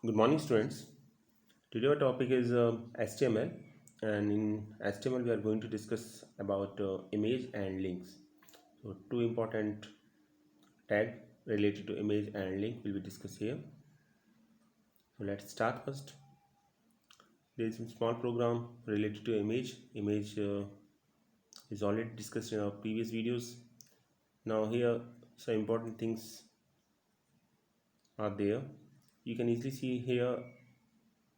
Good morning, students. Today our topic is HTML, and in HTML we are going to discuss about image and links. So, two important tag related to image and link will be discussed here. So, let's start first. There is a small program related to image. Image is already discussed in our previous videos. Now here some important things are there. You can easily see here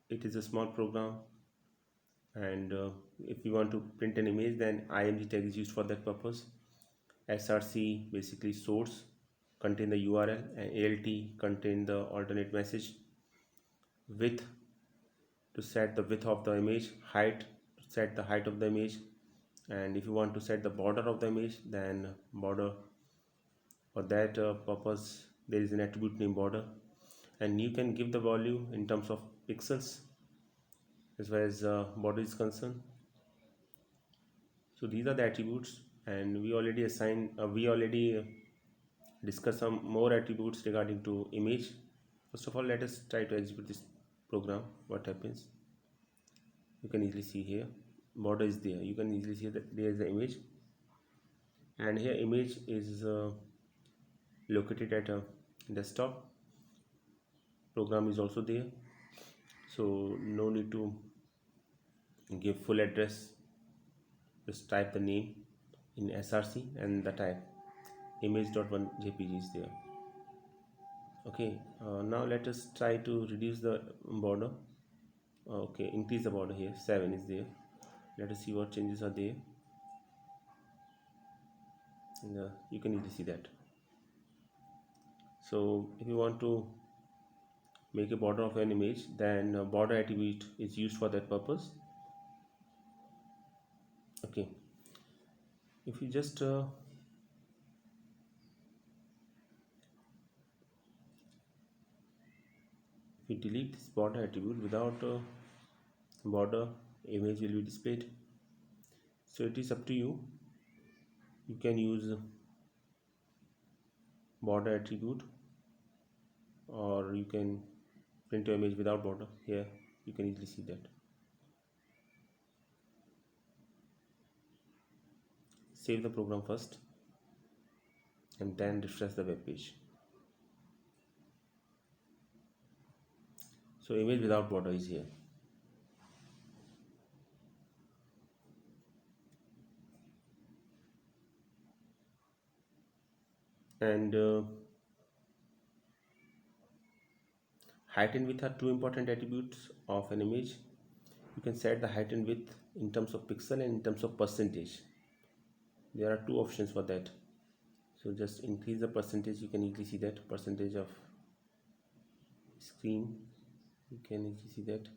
it is a small program, and if you want to print an image, then img tag is used for that purpose. src basically source contain the url, and alt contain the alternate message. Width to set the width of the image, height to set the height of the image, and if you want to set the border of the image, then border. For that purpose there is an attribute named border, and you can give the value in terms of pixels as far as border is concerned. So these are the attributes, and we already discussed some more attributes regarding to image. First of all, let us try to execute this program. What happens? You can easily see here border is there. You can easily see that there is the image, and here image is located at a desktop. Program is also there, so no need to give full address. Just type the name in src and the type image.1 jpg is there. Okay, now let us try to reduce the border. Okay, increase the border. Here 7 is there. Let us see what changes are there. And, you can easily see that. So if you want to make a border of an image, then border attribute is used for that purpose. Okay, if you just if you delete this border attribute, without border image will be displayed. So it is up to you. You can use border attribute, or you can print your image without border. Here you can easily see that. Save the program first and then refresh the web page. So image without border is here. And height and width are two important attributes of an image. You can set the height and width in terms of pixel and in terms of percentage. There are two options for that. So just increase the percentage. You can easily see that percentage of screen. You can easily see that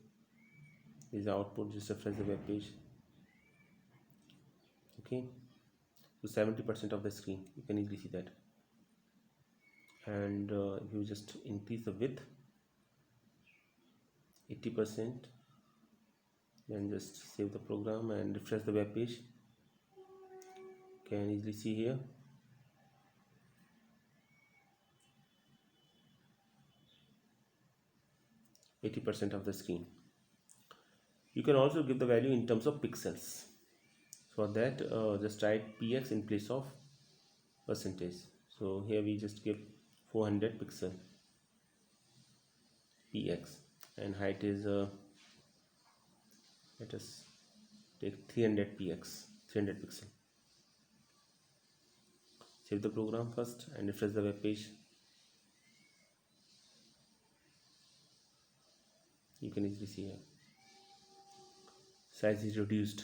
is the output. Just refresh the web page. Okay, so 70% of the screen, you can easily see that. And if you just increase the width 80%, then just save the program and refresh the web page. You can easily see here. %80 of the screen. You can also give the value in terms of pixels. For that, just write px in place of percentage. So here we just give 400 pixel px, and height is let us take 300 px, 300 pixel. Save the program first and refresh the web page. You can easily see here size is reduced.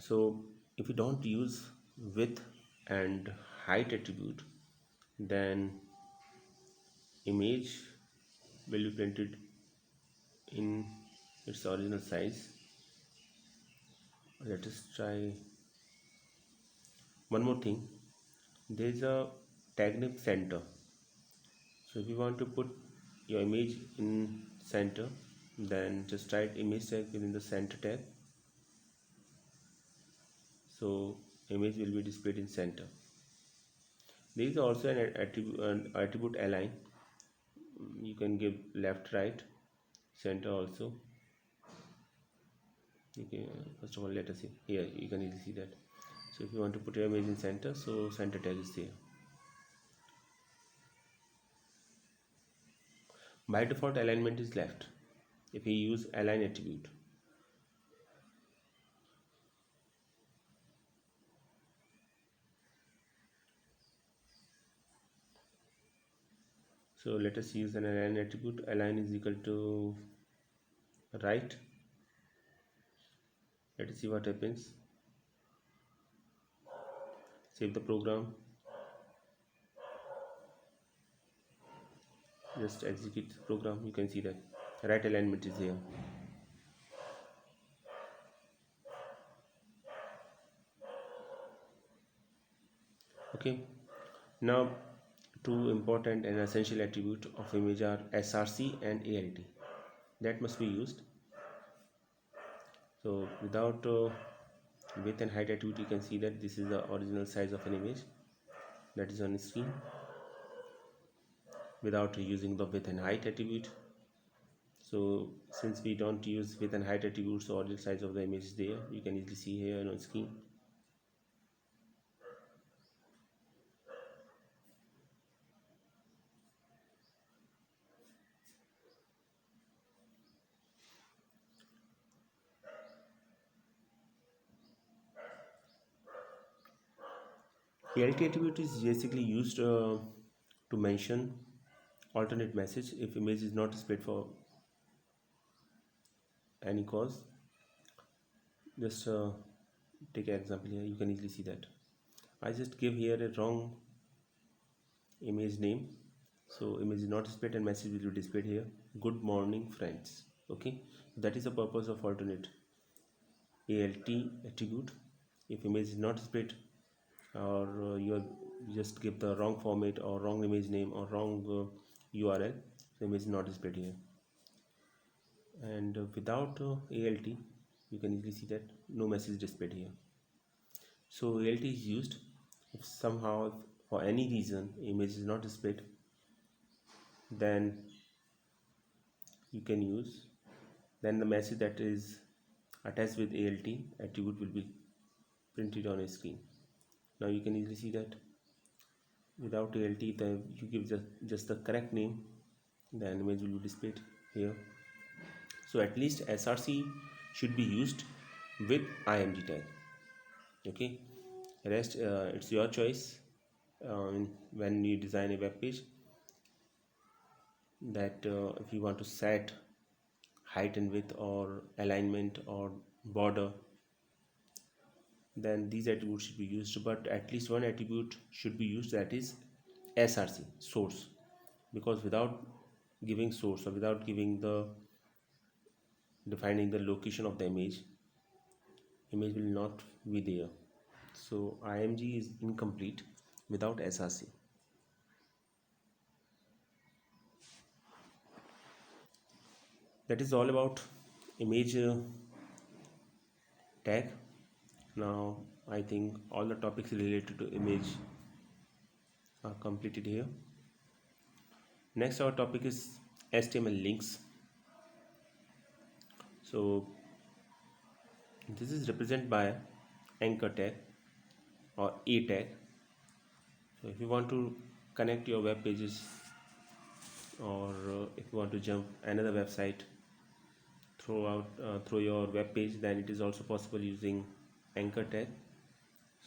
So if you don't use width and height attribute, then image will be printed in its original size. Let us try one more thing. There is a tag name center. So if you want to put your image in center, then just write image tag within the center tag, so image will be displayed in center. There is also an attribute align. You can give left, right, center also. Okay, first of all let us see here, you can easily see that. So if you want to put your image in center, so center tag is there. By default alignment is left if we use align attribute. So let us use an align attribute. Align is equal to right. Let us see what happens. Save the program, just execute the program. You can see that right alignment is here. Okay, now two important and essential attributes of image are src and alt, that must be used. So without width and height attribute, you can see that this is the original size of an image that is on screen. Without using the width and height attribute, so since we don't use width and height attributes, the original size of the image is there. You can easily see here on screen. ALT attribute is basically used to mention alternate message if image is not displayed for any cause. Just take an example here. You can easily see that I just give here a wrong image name, so image is not displayed and message will be displayed here, good morning friends. Okay, that is the purpose of alternate ALT attribute. If image is not displayed, or you just give the wrong format or wrong image name or wrong URL, the image is not displayed here. And without ALT, you can easily see that no message displayed here. So ALT is used if somehow, for any reason, image is not displayed, then you can use, then the message that is attached with ALT attribute will be printed on a screen. Now you can easily see that without ALT, you give just the correct name, the image will be displayed here. So at least src should be used with img tag. Okay, rest it's your choice when you design a web page, that if you want to set height and width or alignment or border, then these attributes should be used. But at least one attribute should be used, that is src, source, because without giving source or without giving the defining the location of the image will not be there. So img is incomplete without src. That is all about image tag. Now I think all the topics related to image are completed here. Next our topic is HTML links. So this is represented by anchor tag or a tag. So if you want to connect your web pages, or if you want to jump another website through your web page, then it is also possible using anchor tag.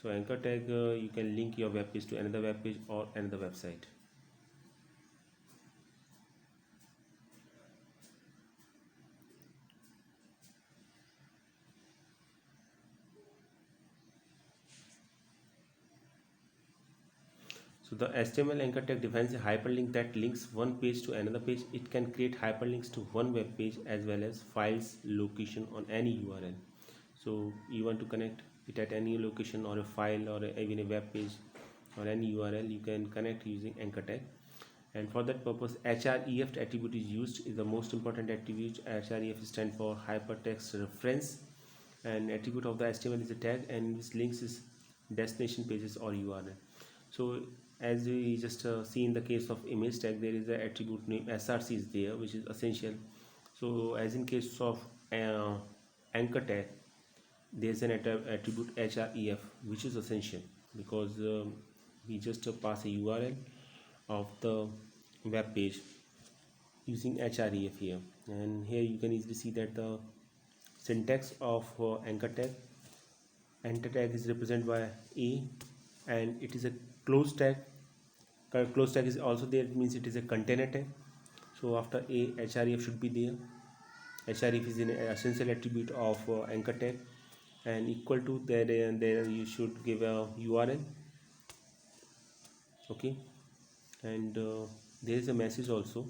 So anchor tag, you can link your web page to another web page or another website. So the HTML anchor tag defines a hyperlink that links one page to another page. It can create hyperlinks to one web page as well as files location on any URL. So you want to connect it at any location or a file or even a web page or any URL, you can connect using anchor tag. And for that purpose, href attribute is used. Is the most important attribute. Href stands for hypertext reference, and attribute of the HTML is a tag, and which links is destination pages or URL. So as we just see in the case of image tag, there is a attribute name src is there, which is essential. So as in case of uh, anchor tag, there is an attribute href, which is essential because we just pass a URL of the web page using href here. And here you can easily see that the syntax of anchor tag is represented by a, and it is a close tag. Close tag is also there, it means it is a container tag. So after a, href should be there. Href is an essential attribute of anchor tag, and equal to there you should give a URL. Okay, and there is a message also,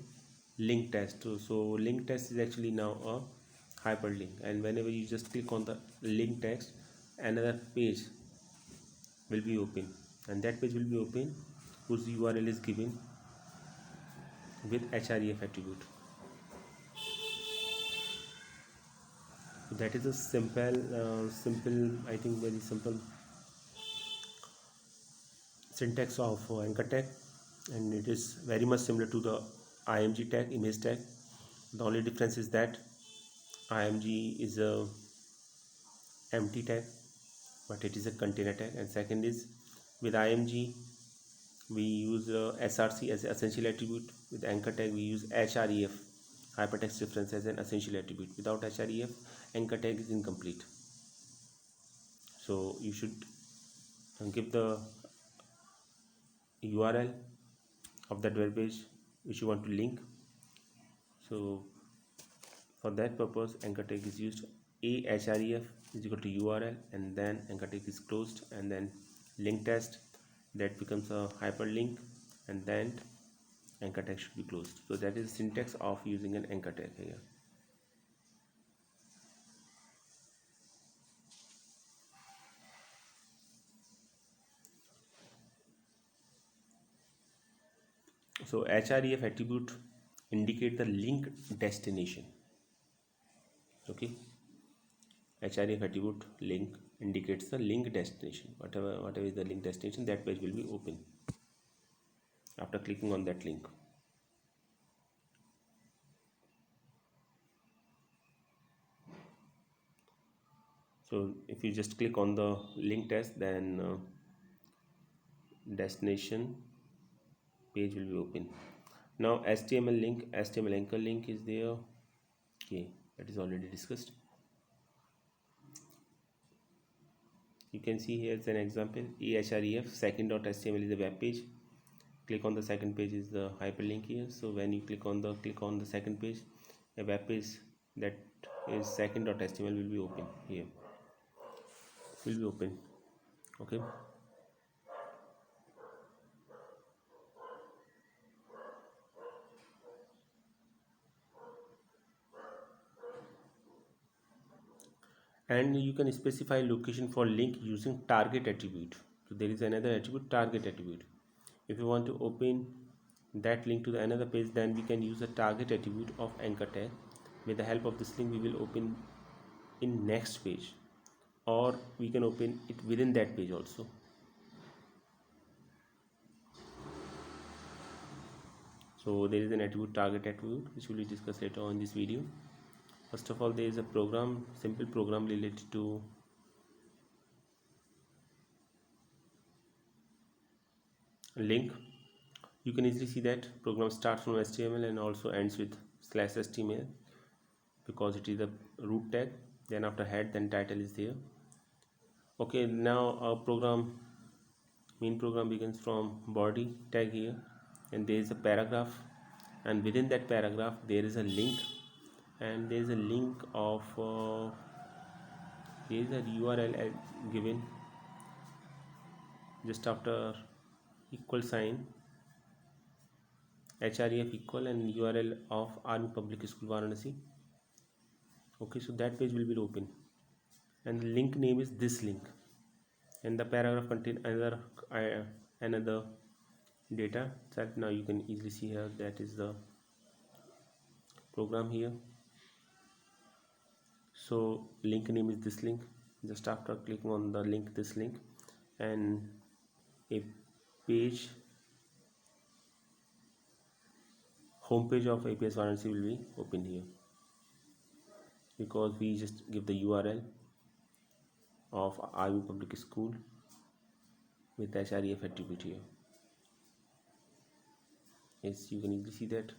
link test. So link test is actually now a hyperlink, and whenever you just click on the link text, another page will be open, and that page will be open whose URL is given with href attribute. So that is a simple, I think very simple syntax of anchor tag, and it is very much similar to the img tag, image tag. The only difference is that img is a empty tag, but it is a container tag. And second is, with img we use src as an essential attribute. With anchor tag we use href, hypertext reference, as an essential attribute. Without href, anchor tag is incomplete. So you should give the URL of that web page which you want to link. So for that purpose, anchor tag is used. A href is equal to URL, and then anchor tag is closed, and then link test, that becomes a hyperlink, and then anchor tag should be closed. So that is syntax of using an anchor tag here. So href attribute indicate the link destination. Okay, href attribute link indicates the link destination. Whatever is the link destination, that page will be open after clicking on that link. So if you just click on the link test, then destination page will be open. Now HTML anchor link is there. Okay, that is already discussed. You can see here as an example, ehref second.html is a web page. Click on the second page is the hyperlink here. So when you click on the second page, a web page that is second.html will be open here. Will be open. Okay. And you can specify location for link using target attribute. So there is another attribute, target attribute. If you want to open that link to the another page, then we can use a target attribute of anchor tag. With the help of this link, we will open in next page, or we can open it within that page also. So there is an attribute, target attribute, which we will discuss later on in this video. First of all, there is a program, simple program related to link. You can easily see that program starts from HTML and also ends with /HTML because it is the root tag. Then after head, then title is there. Okay, now our main program begins from body tag here, and there is a paragraph, and within that paragraph there is a link, and there is a link of there is a URL given just after equal sign, href equal, and URL of Army Public School Varanasi. Okay, so that page will be open, and the link name is this link, and the paragraph contain another data set. Now you can easily see here that is the program here. So link name is this link. Just after clicking on the link, this link, and a page, home page of APS Varanasi will be open here, because we just give the URL of RV Public School with href attribute here. Yes, you can easily see that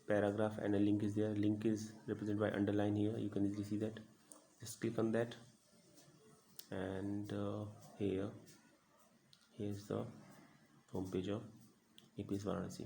paragraph and a link is there. Link is represented by underline here. You can easily see that. Just click on that, and here's the home page of APS Varanasi.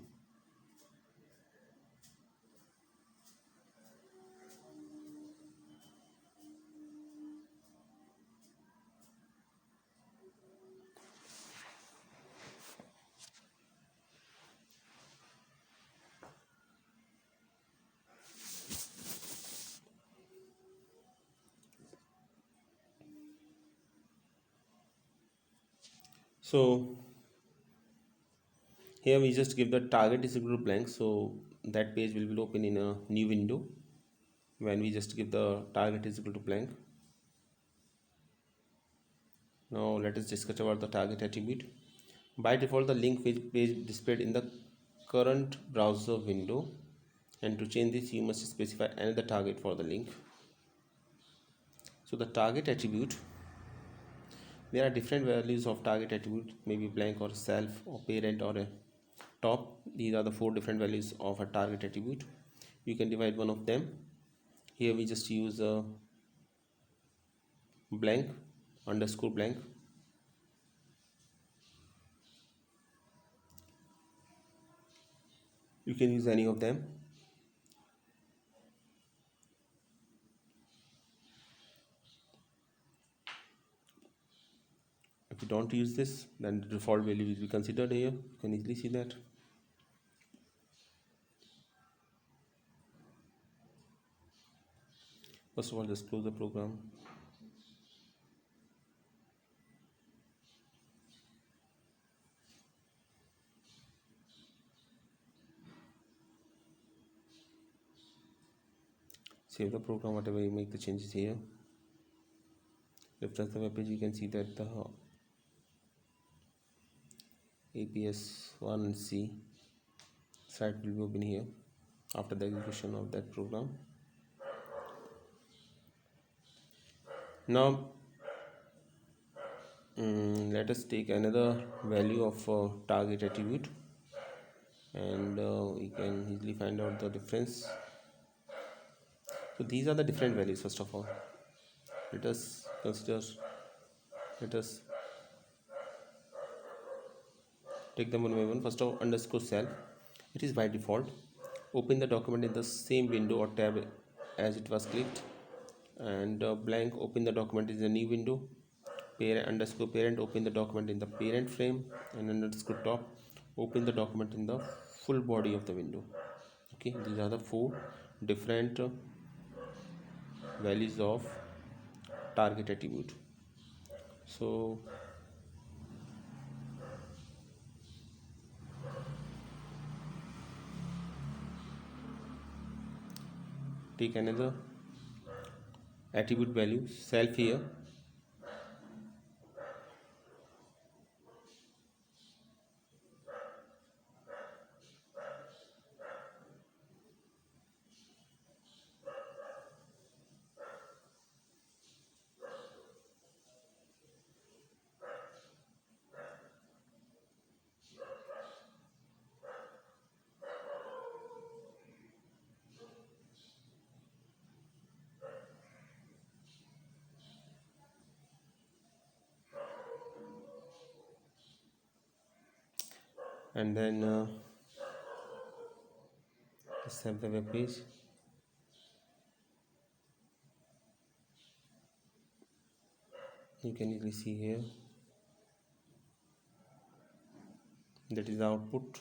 So here we just give the target is equal to blank, so that page will be open in a new window when we just give the target is equal to blank. Now let us discuss about the target attribute. By default, the link page displayed in the current browser window, and to change this you must specify another target for the link. So the target attribute, there are different values of target attribute, maybe blank or self or parent or a top. These are the 4 different values of a target attribute. You can divide one of them. Here we just use a blank, underscore blank. You can use any of them. If you don't use this, then the default value will be considered here. You can easily see that. First of all, just close the program. Save the program, whatever you make the changes here. Refresh the web page, you can see that the APS Varanasi site will be open here after the execution of that program. Now let us take another value of target attribute, and we can easily find out the difference. So these are the different values. First of all, let us take them one by one. First of all, underscore self, it is by default. Open the document in the same window or tab as it was clicked, and blank, open the document in a new window. Parent, underscore parent, open the document in the parent frame, and underscore top, open the document in the full body of the window. Okay, these are the 4 different values of target attribute. So take another attribute value, self here. And then save the web page. You can easily see here that is the output.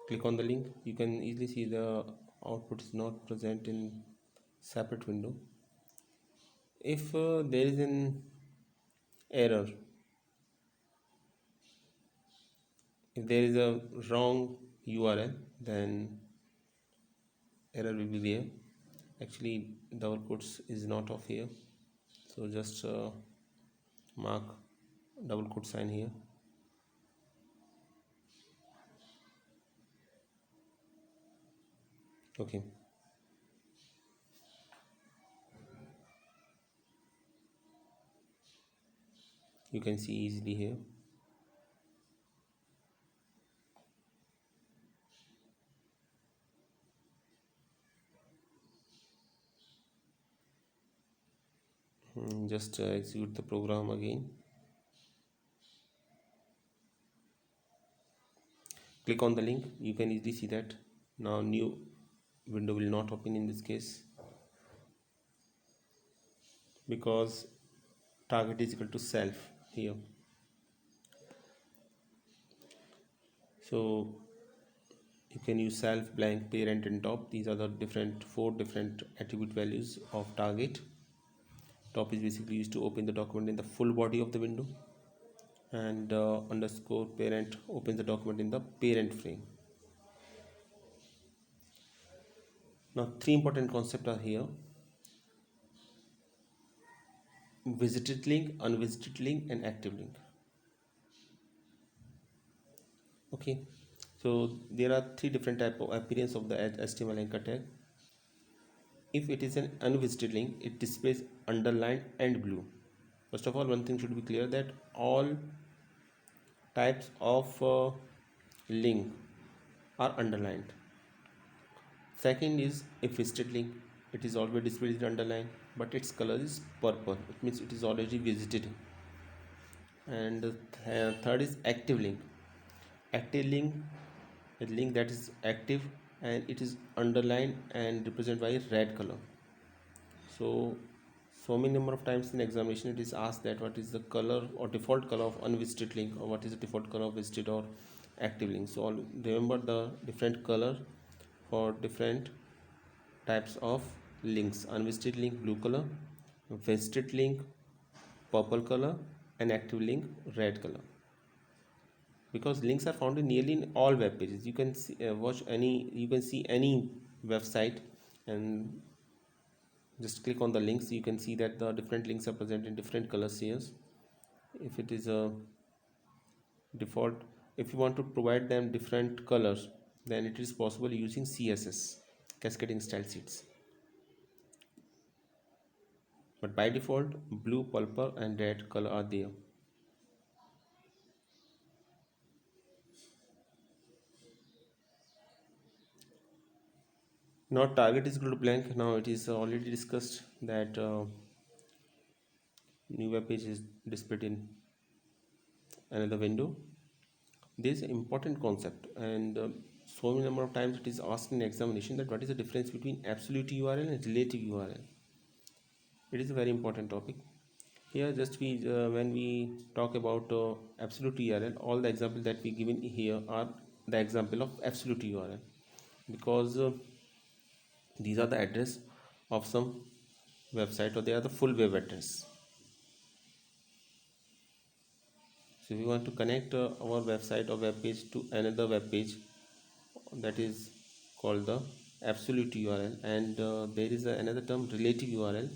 Click on the link, you can easily see the output is not present in separate window. If there is an error. If there is a wrong URL, then error will be there. Actually, double quotes is not off here, so just mark double quote sign here. Okay. You can see easily here. Just execute the program again. Click on the link. You can easily see that now new window will not open in this case, because target is equal to self here. So you can use self, blank, parent and top. These are the four different attribute values of target. Top is basically used to open the document in the full body of the window, and underscore parent opens the document in the parent frame. Now three important concepts are here: visited link, unvisited link and active link. Okay, so there are three different type of appearance of the HTML anchor tag. If it is an unvisited link, it displays underlined and blue. First of all, one thing should be clear, that all types of link are underlined. Second is a visited link. It is always displayed in underline, but its color is purple. It means it is already visited. And third is active link. Active link, a link that is active and it is underlined and represented by a red color. So many number of times in examination it is asked that what is the color or default color of unvisited link, or what is the default color of visited or active link. So remember the different color for different types of links: unvisited link blue color, visited link purple color, and active link red color. Because links are found in nearly in all web pages. You can see, you can see any website and just click on the links. You can see that the different links are present in different colors here. If it is a default, if you want to provide them different colors, then it is possible using CSS, cascading style sheets. But by default, blue, purple and red color are there. Now target is equal to blank. Now it is already discussed that new web page is displayed in another window. This is an important concept, and so many number of times it is asked in examination that what is the difference between absolute URL and relative URL. It is a very important topic. Here just when we talk about absolute URL, all the examples that we given here are the example of absolute URL, because these are the address of some website, or they are the full web address. So if we want to connect our website or web page to another web page, that is called the absolute URL. And there is another term, relative URL.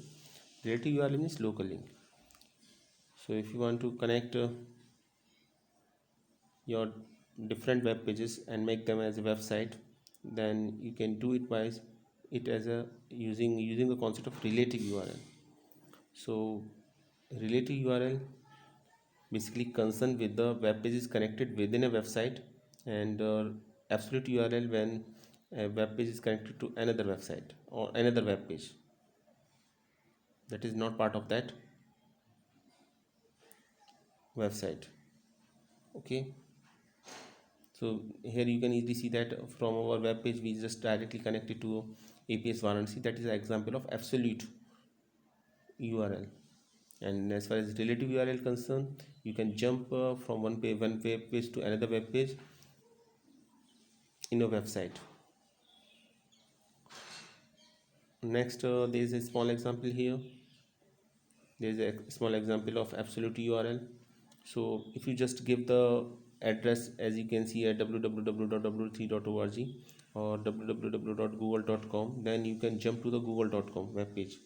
Relative URL means local link. So if you want to connect your different web pages and make them as a website, then you can do it by it as a using the concept of relative URL. So relative URL basically concerned with the web pages connected within a website, and absolute URL when a web page is connected to another website or another web page that is not part of that website. Okay, so here you can easily see that from our web page we just directly connected to APS Varanasi. That is an example of absolute URL. And as far as relative URL concerned, you can jump from one web page to another web page in a website. Next, there is a small example here. There is a small example of absolute URL. So if you just give the address, as you can see at www.w3.org or www.google.com, then you can jump to the google.com web page.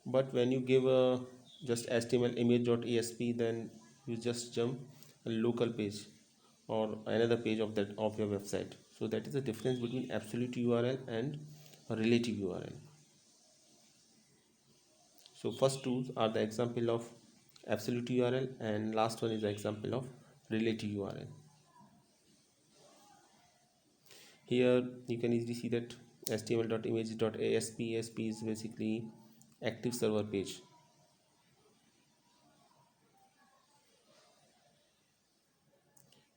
But when you give a just html image.asp, then you just jump a local page or another page of that of your website. So that is the difference between absolute URL and a relative URL. So first two are the example of absolute URL and last one is the example of relative URL. Here you can easily see that html.image.asp is basically active server page.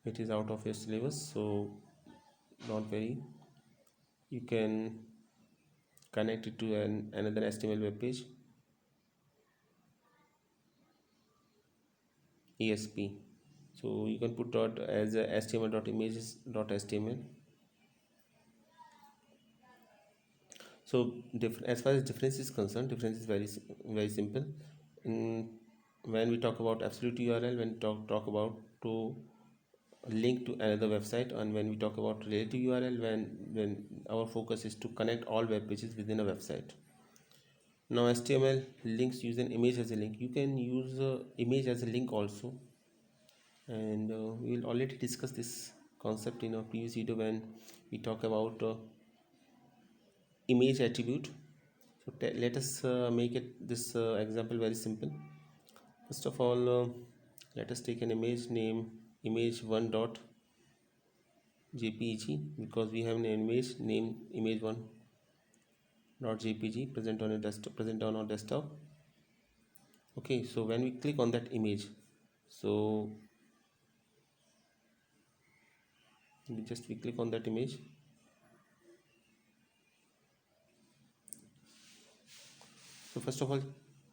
It is out of your syllabus, so don't worry. You can connect it to another HTML web page, ESP. So you can put dot as a html.images.html. So as far as difference is concerned, difference is very simple. In, when we talk about absolute URL, when we talk about to link to another website, and when we talk about relative URL, when our focus is to connect all web pages within a website. Now HTML links use an image as a link. You can use image as a link also, and we will already discuss this concept in a previous video when we talk about image attribute. So let us make it this example very simple. First of all, let us take an image name image1 dot jpeg, because we have an image name image1 dot jpg present on a desktop, present on our desktop. Okay, so when we click on that image, so we click on that image. So first of all,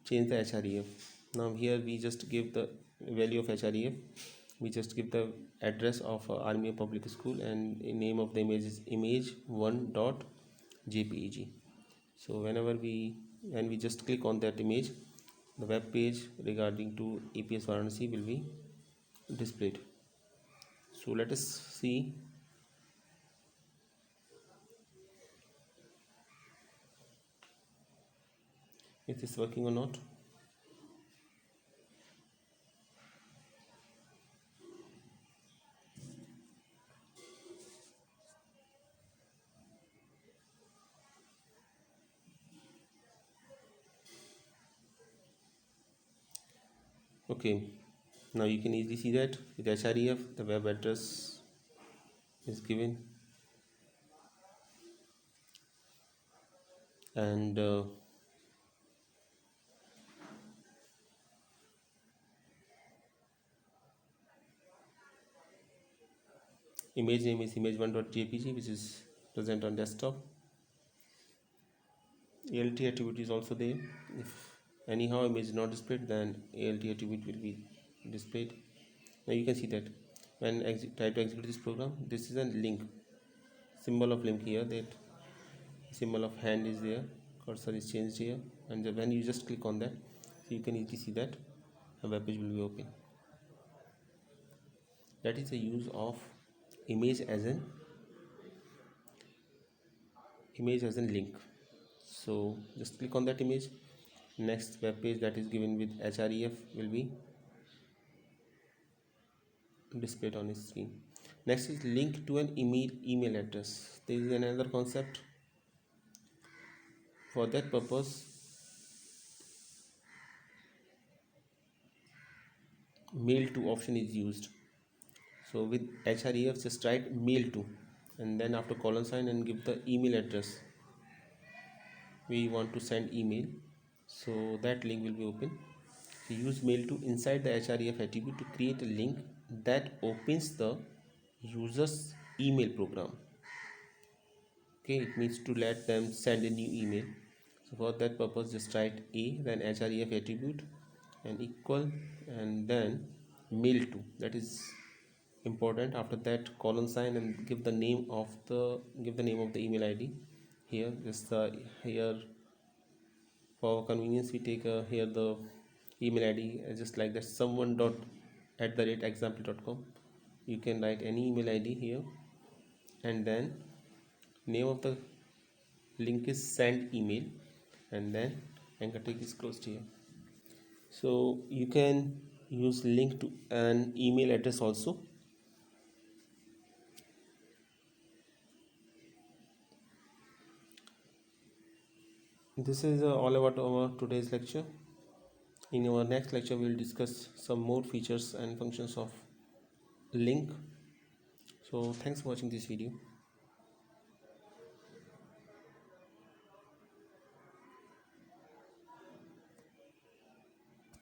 change the href. Now here we just give the value of href. We just give the address of Army Public School, and the name of the image is image1 dot jpeg. So when we just click on that image, the web page regarding to EPS Varanasi will be displayed. So let us see if this is working or not. Okay, now you can easily see that with href the web address is given, and image name is image1.jpg, which is present on desktop. ALT attribute is also there. If anyhow image is not displayed, then ALT attribute will be displayed. Now you can see that when try to execute this program, this is a link, symbol of link here, that symbol of hand is there, cursor is changed here, and when you just click on that, so you can easily see that a web page will be open. That is the use of image as an link. So just click on that image, next web page that is given with href will be displayed on his screen. Next is link to an email address. There is another concept. For that purpose, mail to option is used. So with href just write mail to, and then after colon sign and give the email address we want to send email, so that link will be open. So use mail to inside the href attribute to create a link that opens the user's email program. Okay, it means to let them send a new email. So for that purpose just write a, then href attribute and equal, and then mail to, that is important. After that colon sign and give the name of the email id. Here just here For convenience, we take here the email ID just like that, someone dot at the rate example.com. You can write any email ID here, and then name of the link is send email, and then anchor tag is closed here. So you can use link to an email address also. This is all about our today's lecture. In our next lecture, we will discuss some more features and functions of link. So thanks for watching this video.